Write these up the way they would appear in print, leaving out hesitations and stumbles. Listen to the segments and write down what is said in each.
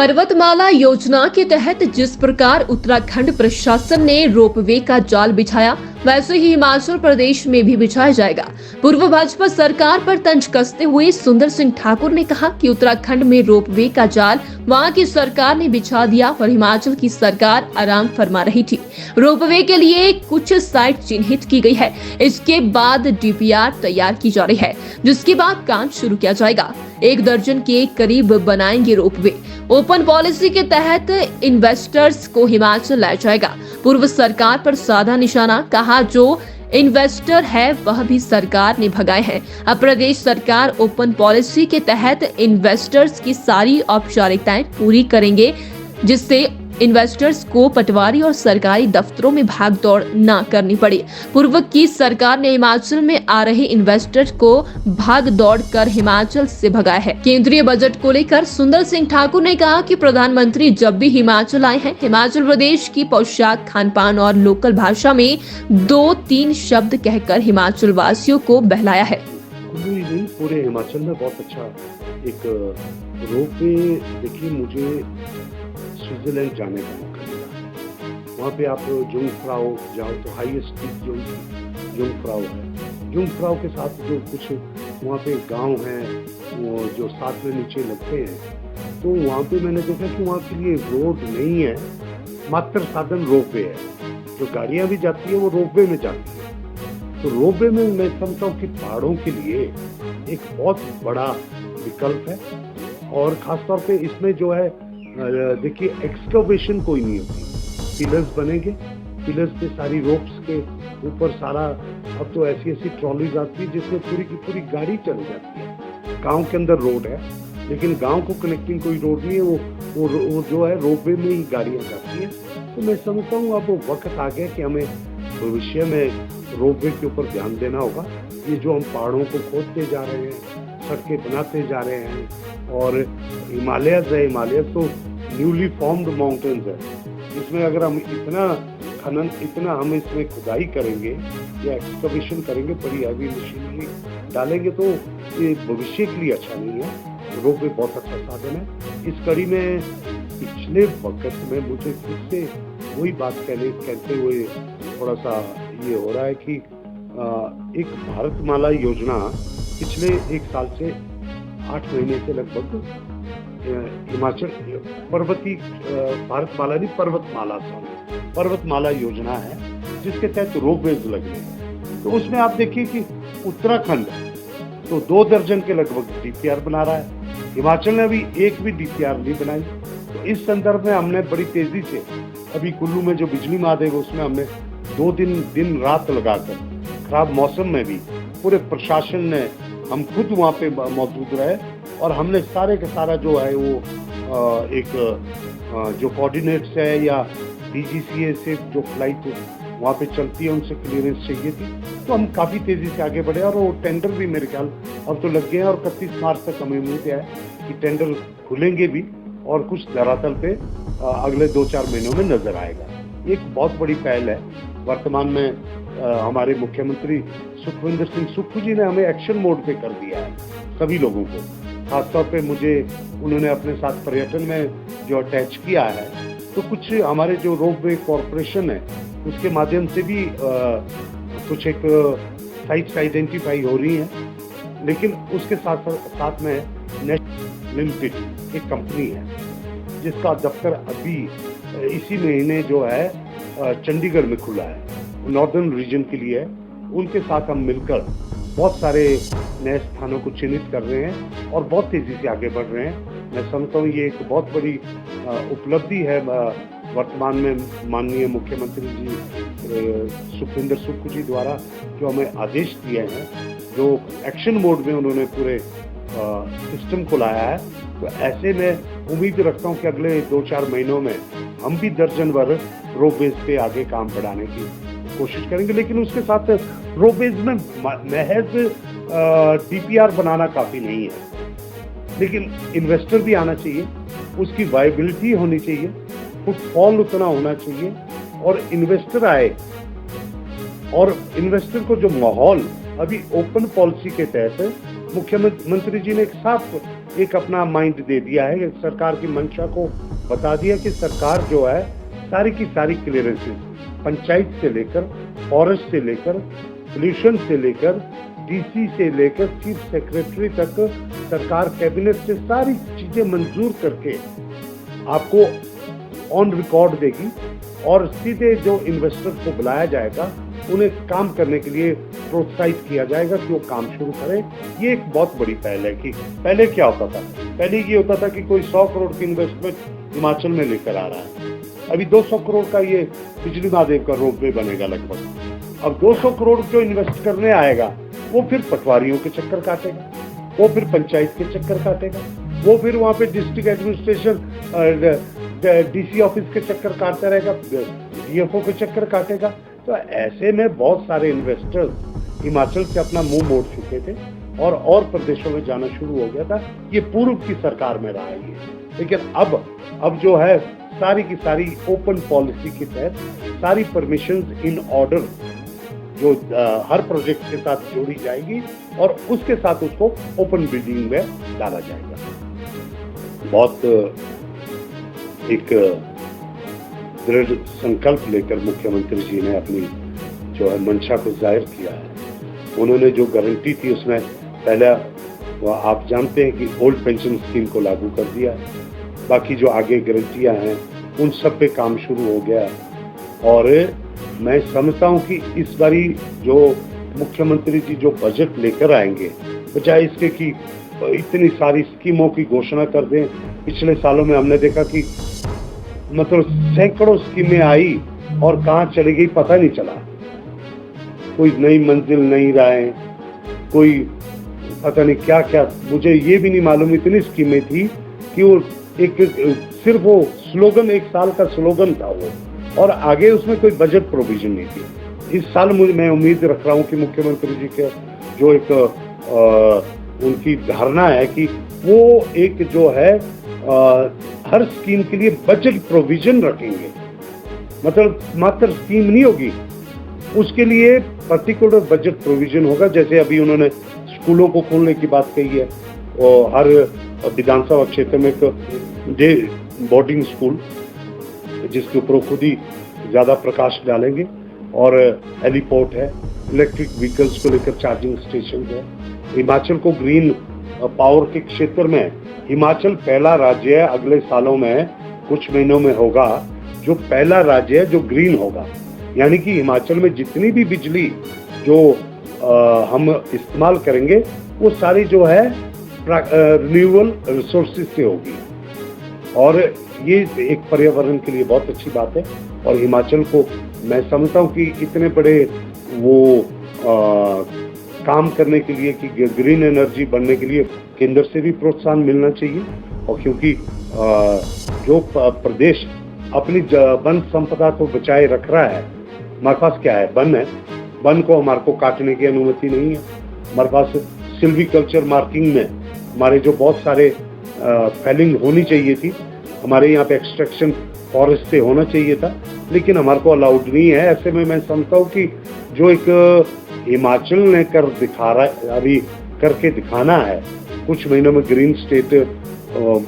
पर्वतमाला योजना के तहत जिस प्रकार उत्तराखंड प्रशासन ने रोपवे का जाल बिछाया, वैसे ही हिमाचल प्रदेश में भी बिछाया जाएगा। पूर्व भाजपा सरकार पर तंज कसते हुए सुंदर सिंह ठाकुर ने कहा कि उत्तराखंड में रोपवे का जाल वहां की सरकार ने बिछा दिया और हिमाचल की सरकार आराम फरमा रही थी। रोपवे के लिए कुछ साइट चिन्हित की गई है, इसके बाद डीपीआर तैयार की जा रही है, जिसके बाद काम शुरू किया जाएगा। 1 दर्जन के करीब बनाएंगे रोपवे। ओपन पॉलिसी के तहत इन्वेस्टर्स को हिमाचल लाया जाएगा। पूर्व सरकार पर साधा निशाना, कहा जो इन्वेस्टर है वह भी सरकार ने भगाए हैं। अब प्रदेश सरकार ओपन पॉलिसी के तहत इन्वेस्टर्स की सारी औपचारिकताएं पूरी करेंगे, जिससे इन्वेस्टर्स को पटवारी और सरकारी दफ्तरों में भाग दौड़ न करनी पड़े। पूर्व की सरकार ने हिमाचल में आ रहे इन्वेस्टर्स को भाग दौड़ कर हिमाचल से भगाया है। केंद्रीय बजट को लेकर सुंदर सिंह ठाकुर ने कहा कि प्रधानमंत्री जब भी हिमाचल आए हैं, हिमाचल प्रदेश की पोशाक, खान पान और लोकल भाषा में 2-3 शब्द कहकर हिमाचल वासियों को बहलाया है। नहीं, पूरे हिमाचल में बहुत अच्छा एक रोपवे, देखिए मुझे स्विट्जरलैंड जाने का मौका मिला। वहाँ पे आप जुंगफ्राउ जाओ तो हाईएस्ट पीक जुंगफ्राउ है। जुंगफ्राउ के साथ जो कुछ वहाँ पे गांव हैं वो जो साथ में नीचे लगते हैं, तो वहाँ पे मैंने देखा कि वहाँ के लिए रोड नहीं है, मात्र साधन रोपवे है। जो गाड़ियाँ भी जाती है वो रोपवे में जाती है। तो रोपवे में मैं समझता हूँ कि पहाड़ों के लिए एक बहुत बड़ा विकल्प है। और खासतौर पे इसमें जो है देखिए एक्सकवेशन कोई नहीं होती, पिलर्स बनेंगे, पिलर्स पे सारी रोप्स के ऊपर सारा, अब तो ऐसी ट्रॉलीज आती है जिसमें पूरी की पूरी गाड़ी चली जाती है। गांव के अंदर रोड है, लेकिन गांव को कनेक्टिंग कोई रोड नहीं है, वो जो है रोपवे में ही गाड़ियां जाती हैं। तो मैं समझता हूँ अब वक्त आ गया कि हमें भविष्य में रोपवे के ऊपर ध्यान देना होगा। ये जो हम पहाड़ों को खोदते जा रहे हैं, सड़कें बनाते जा रहे हैं, और हिमालयस है, हिमालयस तो न्यूली फॉर्म्ड माउंटेन्स है। इसमें अगर हम इतना हम इसमें खुदाई करेंगे या एक्सकवेशन करेंगे, बड़ी हैवी मशीनरी डालेंगे, तो ये भविष्य के लिए अच्छा नहीं है। रोपवे बहुत अच्छा साधन है। इस कड़ी में पिछले वक्त में मुझे फिर से वही बात कहते हुए थोड़ा सा ये हो रहा है कि एक भारतमाला योजना पिछले 1 साल से 8 महीने से लगभग हिमाचल पर्वतमाला योजना है, जिसके तहत रोपवेज लगे हैं। तो उसमें आप देखिए कि उत्तराखंड तो 2 दर्जन के लगभग डीपीआर बना रहा है। हिमाचल ने अभी एक भी डीपीआर नहीं बनाई। तो इस संदर्भ में हमने बड़ी तेजी से अभी कुल्लू में जो बिजली महादेव, उसमें हमने 2 दिन रात लगाकर खराब मौसम में भी पूरे प्रशासन ने, हम खुद वहाँ पे मौजूद रहे और हमने सारे का सारा जो है वो एक जो कोऑर्डिनेट्स है या डीजीसीए से जो फ्लाइट वहाँ पे चलती है उनसे क्लियरेंस चाहिए थी, तो हम काफ़ी तेज़ी से आगे बढ़े और वो टेंडर भी मेरे ख्याल अब तो लग गए हैं। और 31 मार्च तक हमें उम्मीद है कि टेंडर खुलेंगे भी और कुछ धरातल पे अगले 2-4 महीनों में नजर आएगा। एक बहुत बड़ी पहल है। वर्तमान में हमारे मुख्यमंत्री सुखविंदर सिंह सुक्खू जी ने हमें एक्शन मोड पे कर दिया है सभी लोगों को। खासतौर पे मुझे उन्होंने अपने साथ पर्यटन में जो अटैच किया है, तो कुछ हमारे जो रोपवे कॉरपोरेशन है उसके माध्यम से भी कुछ एक साइट्स आइडेंटिफाई हो रही हैं। लेकिन उसके साथ में नेशनल लिमिटेड एक कंपनी है जिसका दफ्तर अभी इसी महीने जो है चंडीगढ़ में खुला है, नॉर्दर्न रीजन के लिए है। उनके साथ हम मिलकर बहुत सारे नए स्थानों को चिन्हित कर रहे हैं और बहुत तेजी से आगे बढ़ रहे हैं। मैं समझता हूँ ये एक बहुत बड़ी उपलब्धि है वर्तमान में माननीय मुख्यमंत्री जी सुखविंदर सुक्खू जी द्वारा जो हमें आदेश दिए हैं, जो एक्शन मोड में उन्होंने पूरे सिस्टम को लाया है। तो ऐसे में उम्मीद रखता हूँ कि अगले 2-4 महीनों में हम भी दर्जन भर रोपवेज पे आगे काम बढ़ाने की कोशिश करेंगे। लेकिन उसके साथ रोपवेज में महज डीपीआर बनाना काफ़ी नहीं है, लेकिन इन्वेस्टर भी आना चाहिए, उसकी वायबिलिटी होनी चाहिए, फुटफॉल उतना होना चाहिए और इन्वेस्टर आए। और इन्वेस्टर को जो माहौल अभी ओपन पॉलिसी के तहत मुख्यमंत्री जी ने एक साफ एक अपना माइंड दे दिया है, सरकार की मंशा को बता दिया कि सरकार जो है सारी की सारी क्लियरेंसेस पंचायत से लेकर, फॉरेस्ट से लेकर, पोल्यूशन से लेकर, डीसी से लेकर चीफ सेक्रेटरी तक सरकार कैबिनेट से सारी चीजें मंजूर करके आपको ऑन रिकॉर्ड देगी और सीधे जो इन्वेस्टर को बुलाया जाएगा उन्हें काम करने के लिए प्रोत्साहित किया जाएगा कि वो काम शुरू करें। ये एक बहुत बड़ी पहल है कि पहले क्या होता था, पहले ये होता था कि कोई 100 करोड़ की इन्वेस्टमेंट हिमाचल में लेकर आ रहा है, अभी 200 करोड़ का ये बिजली महादेव का रोपवे बनेगा लगभग। अब 200 करोड़ जो इन्वेस्ट करने आएगा वो फिर पटवारियों के चक्कर काटेगा, वो फिर पंचायत के चक्कर काटेगा, वो फिर वहाँ पे डिस्ट्रिक्ट एडमिनिस्ट्रेशन डीसी ऑफिस के चक्कर काटता रहेगा, डीएफओ के चक्कर काटेगा। तो ऐसे में बहुत सारे इन्वेस्टर्स हिमाचल से अपना मुंह मोड़ चुके थे और प्रदेशों में जाना शुरू हो गया था। ये पूर्व की सरकार में रहा है ये, लेकिन अब जो है सारी की सारी ओपन पॉलिसी के तहत सारी परमिशंस इन ऑर्डर जो हर प्रोजेक्ट के साथ जोड़ी जाएगी और उसके साथ उसको ओपन बिल्डिंग में डाला जाएगा। बहुत एक दृढ़ संकल्प लेकर मुख्यमंत्री जी ने अपनी जो है मंशा को जाहिर किया है। उन्होंने जो गारंटी थी उसमें पहले आप जानते हैं कि ओल्ड पेंशन स्कीम को लागू कर दिया है, बाकी जो आगे गारंटियां हैं उन सब पे काम शुरू हो गया है। और मैं समझता हूं कि इस बारी जो मुख्यमंत्री जी जो बजट लेकर आएंगे, बजाय इसके कि इतनी सारी स्कीमों की घोषणा कर दें, पिछले सालों में हमने देखा कि मतलब सैकड़ों स्कीमें आई और कहां चली गई पता नहीं चला। कोई नई मंजिल नहीं रहे, कोई पता नहीं क्या क्या, मुझे ये भी नहीं मालूम इतनी स्कीमें थी कि वो एक सिर्फ वो स्लोगन, एक साल का स्लोगन था वो, और आगे उसमें कोई बजट प्रोविजन नहीं थी। इस साल मैं उम्मीद रख रहा हूँ कि मुख्यमंत्री जी के जो एक उनकी धारणा है कि वो एक जो है हर स्कीम के लिए बजट प्रोविजन रखेंगे, मतलब मात्र स्कीम नहीं होगी, उसके लिए पर्टिकुलर बजट प्रोविजन होगा। जैसे अभी उन्होंने स्कूलों को खोलने की बात कही है और हर विधानसभा क्षेत्र में एक डे बोर्डिंग स्कूल जिसके ऊपर खुद ही ज्यादा प्रकाश डालेंगे, और हेलीपोर्ट है, इलेक्ट्रिक व्हीकल्स को लेकर चार्जिंग स्टेशन है। हिमाचल को ग्रीन पावर के क्षेत्र में हिमाचल पहला राज्य है, अगले सालों में कुछ महीनों में होगा, जो पहला राज्य है जो ग्रीन होगा। यानी कि हिमाचल में जितनी भी बिजली जो हम इस्तेमाल करेंगे वो सारी जो है रिन्यूएबल रिसोर्सेज से होगी, और ये एक पर्यावरण के लिए बहुत अच्छी बात है। और हिमाचल को मैं समझता हूँ कि इतने बड़े वो काम करने के लिए कि ग्रीन एनर्जी बनने के लिए केंद्र से भी प्रोत्साहन मिलना चाहिए। और क्योंकि जो प्रदेश अपनी वन संपदा को बचाए रख रहा है, हमारे पास क्या है, वन है, वन को हमारे को काटने की अनुमति नहीं है। हमारे पास सिल्वीकल्चर मार्किंग में हमारे जो बहुत सारे फैलिंग होनी चाहिए थी, हमारे यहाँ पे एक्सट्रैक्शन फॉरेस्ट से होना चाहिए था, लेकिन हमारे को अलाउड नहीं है। ऐसे में मैं समझता हूँ कि जो एक हिमाचल ने कर दिखा रहा है, अभी करके दिखाना है, कुछ महीनों में ग्रीन स्टेट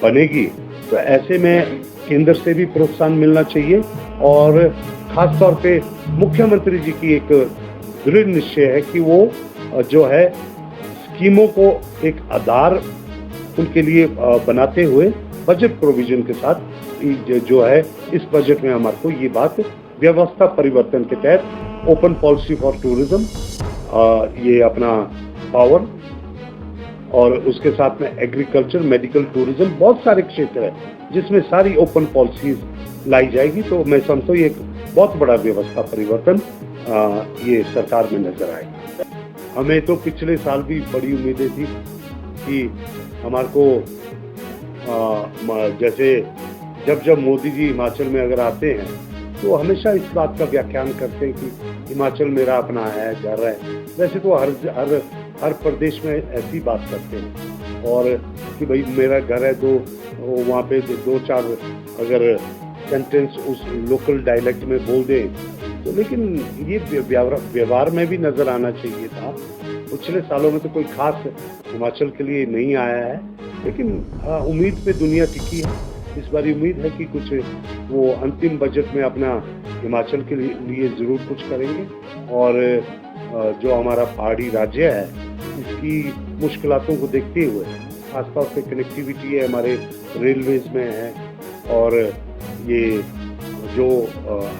बनेगी, तो ऐसे में केंद्र से भी प्रोत्साहन मिलना चाहिए। और खास तौर पे मुख्यमंत्री जी की एक दृढ़ निश्चय है कि वो जो है स्कीमों को एक आधार उनके लिए बनाते हुए बजट प्रोविजन के साथ जो है इस बजट में हमारे को ये बात व्यवस्था परिवर्तन के तहत ओपन पॉलिसी फॉर टूरिज्म, ये अपना पावर, और उसके साथ में एग्रीकल्चर, मेडिकल टूरिज्म, बहुत सारे क्षेत्र है जिसमें सारी ओपन पॉलिसीज लाई जाएगी। तो मैं समझता हूँ ये एक बहुत बड़ा व्यवस्था परिवर्तन ये सरकार में नजर आएगा। हमें तो पिछले साल भी बड़ी उम्मीदें थी कि हमारे को जैसे जब जब मोदी जी हिमाचल में अगर आते हैं तो हमेशा इस बात का व्याख्यान करते हैं कि हिमाचल मेरा अपना है, घर है। वैसे तो हर प्रदेश में ऐसी बात करते हैं, और कि भाई मेरा घर है, तो वहाँ पे दो चार अगर सेंटेंस उस लोकल डायलेक्ट में बोल दें तो, लेकिन ये व्यवहार में भी नजर आना चाहिए था पिछले सालों में तो कोई खास हिमाचल के लिए नहीं आया है, लेकिन उम्मीद पे दुनिया टिकी है। इस बार उम्मीद है कि कुछ वो अंतिम बजट में अपना हिमाचल के लिए ज़रूर कुछ करेंगे और जो हमारा पहाड़ी राज्य है इसकी मुश्किलातों को देखते हुए खासतौर पे कनेक्टिविटी है हमारे रेलवेज में है और ये जो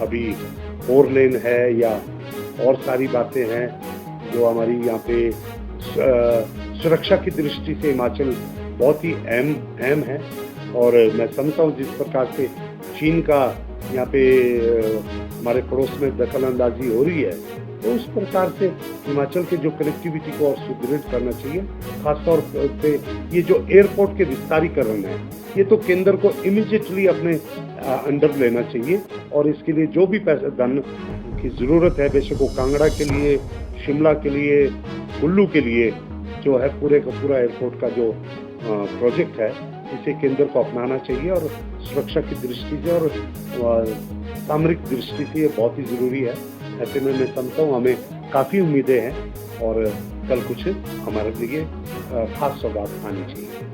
अभी 4 लेन है या और सारी बातें हैं जो हमारी यहाँ पे सुरक्षा की दृष्टि से हिमाचल बहुत ही अहम है। और मैं समझता हूँ जिस प्रकार से चीन का यहाँ पे हमारे पड़ोस में दखल अंदाजी हो रही है, तो उस प्रकार से हिमाचल के जो कनेक्टिविटी को और सुदृढ़ करना चाहिए। खासतौर पे ये जो एयरपोर्ट के विस्तारीकरण है, ये तो केंद्र को इमीडिएटली अपने अंडर लेना चाहिए और इसके लिए जो भी पैसा धन की ज़रूरत है, बेशक वो कांगड़ा के लिए, शिमला के लिए, कुल्लू के लिए जो है पूरे का पूरा एयरपोर्ट का जो प्रोजेक्ट है, इसे केंद्र को अपनाना चाहिए और सुरक्षा की दृष्टि से और सामरिक दृष्टि से ये बहुत ही ज़रूरी है। ऐसे में मैं समझता हूँ हमें काफ़ी उम्मीदें हैं और कल कुछ हमारे लिए खास सौगात आनी चाहिए।